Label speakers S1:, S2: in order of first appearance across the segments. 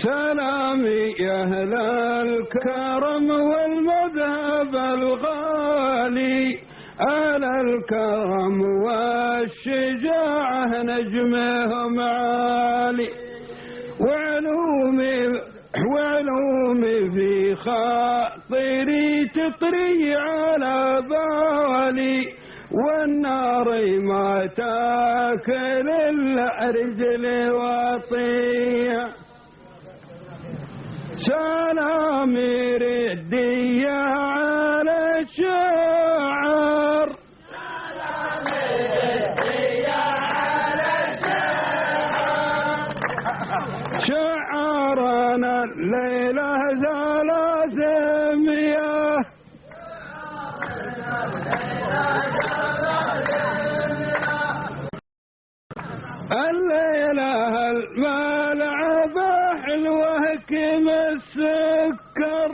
S1: سلامي يا أهل الكرم والمذهب الغالي، أهل الكرم والشجاعة نجمهم عالي، وعلومي في خاطري تطري على بالي، والنار ما تاكل إلا رجلي واطية. سلامي ردي على الشعر،
S2: سلامي ردي على الشعر،
S1: شعرنا الليلة 300، الليلة الملعبة حلوة كم السكر،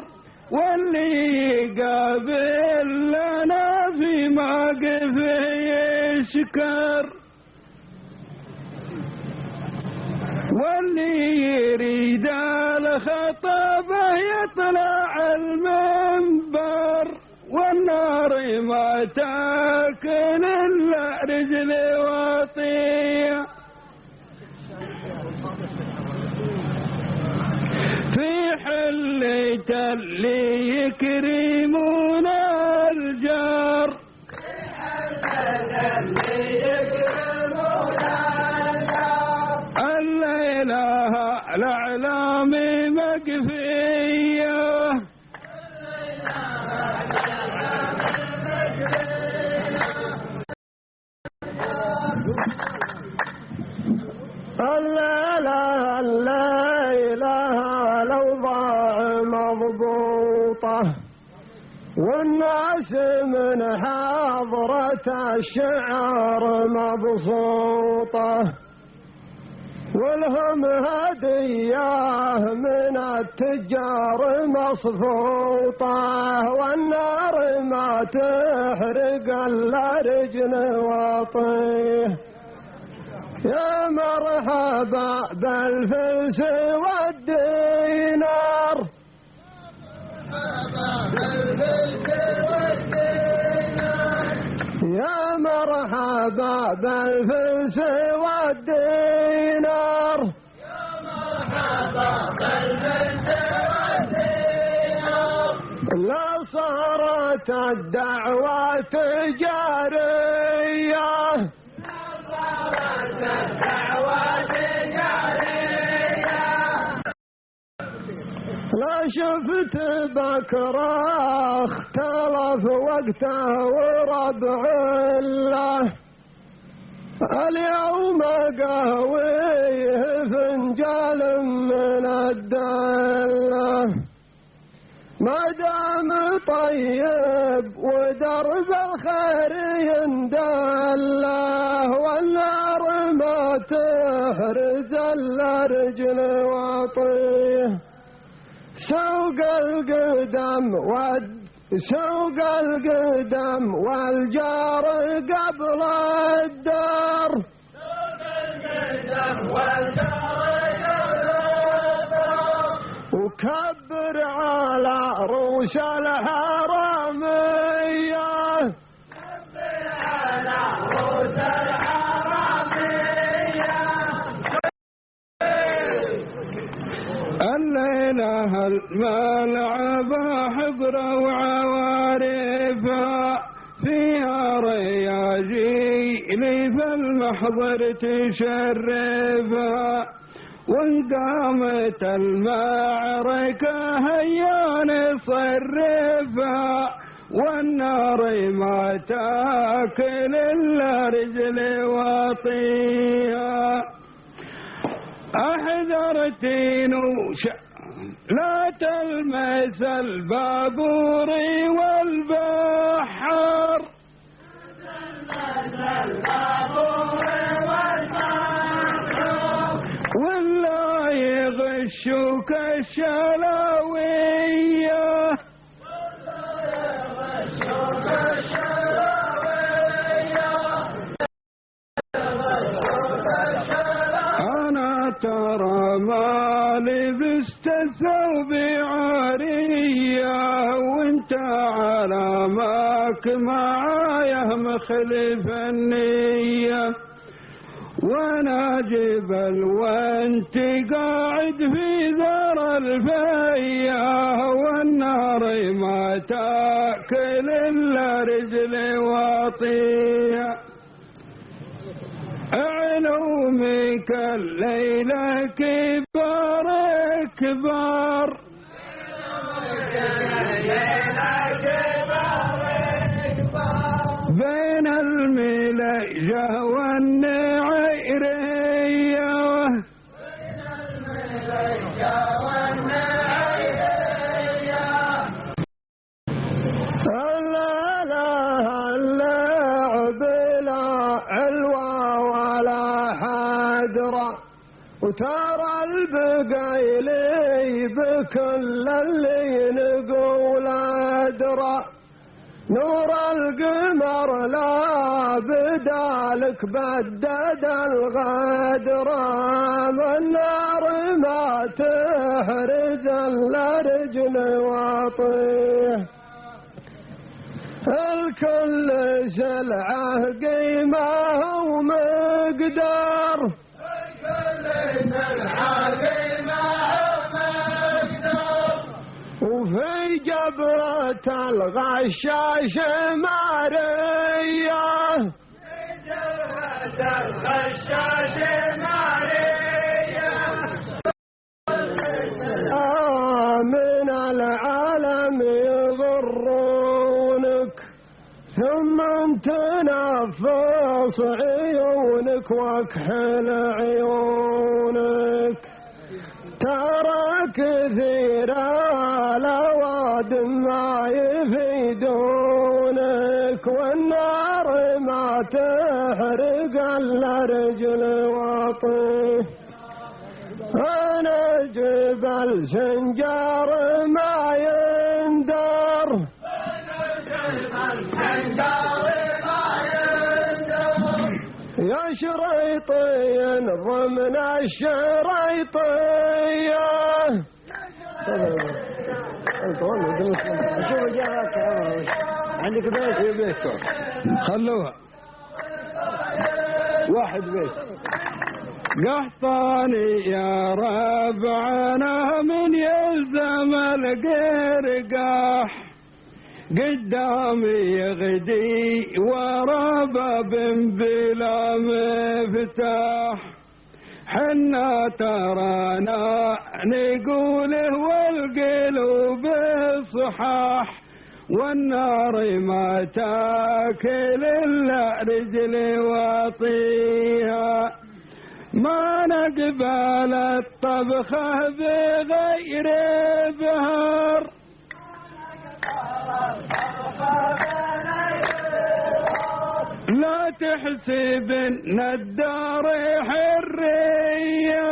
S1: واللي يقابل لنا في موقفه يشكر، واللي يريد الخطابة يطلع المنبر، والنار ما تاكل إلا رجلي واطية. في حلة اللي يكرمون الجار، الليلة الأعلام مقفية،
S2: الليلة الأوضاع مضبوطة، والناس من حضرة الشعر مبسوطة، ولهم هدية من التجار مصفوطة، والنار ما تحرق إلا رجل واطيه. يا مرحبا بالفلس والدينار، يا مرحبا بالفلس والدينار،
S3: يا مرحبا بالفلس والدينار،
S2: لا صارت الدعوة تجارية، لا شفت بكرة اختلف وقته وربع له، اليوم قهويه فنجال من الدلة، ما دام طيب ودرب الخير يندله، والنار ما تحرز الا رجل واطيه. سوق القدم والجار قبل الدار،
S3: سوق القدم والجار قبل الدار،
S2: وكبر على رؤوس الحرامية،
S3: كبر على رؤوس الحرامية.
S1: الليلة الملعبة حبرة وعوارفها، فيها رياجيل في المحضر تشرفها، وإن قامت المعركة هيا نصرفها، والنار ما تاكل إلا رجل واطيها. أحذرتين لا تلمس البابور والبحر، ولا يغشك الشلاوية، أنا ترى ما لبست ثوب عارية وانت على ماك معايا مخلف النية وانا جبل وانت قاعد في ذر الفيا والنار ما تاكل الا رجلي واطيه علومك الليلة كبار كبار بين المليجة والنعيرية
S2: اللعب لا علوى ولا حدرة وترى البقايلي بكل اللي نقول أدرى نور القمر لا بدالك بدد الغدر النار ما تحرز الا رجل واطيه الكل سلعه قيمه ومقدار وفي جبرة الغشاش مارية من العالم يضرونك ثم تنفس عيونك واكحل عيونك ترى كثير الأواد ما يفيدونك والنار ما تحرق الا رجل واطيه انا جبل سنجار ما يندر يا شريطين ضمن الشريطية
S1: عندك بيت في بيتكم خلوها واحد بيت قحطاني يا ربعنا من يلزم القرقاح قدامي يغدي ورا باب بلا مفتاح حنا ترانا نقوله والقلوب صحاح والنار ما تاكل الا رجلي واطيها ما نقبل الطبخه بغير بهار لا تحسب ان الدار حريه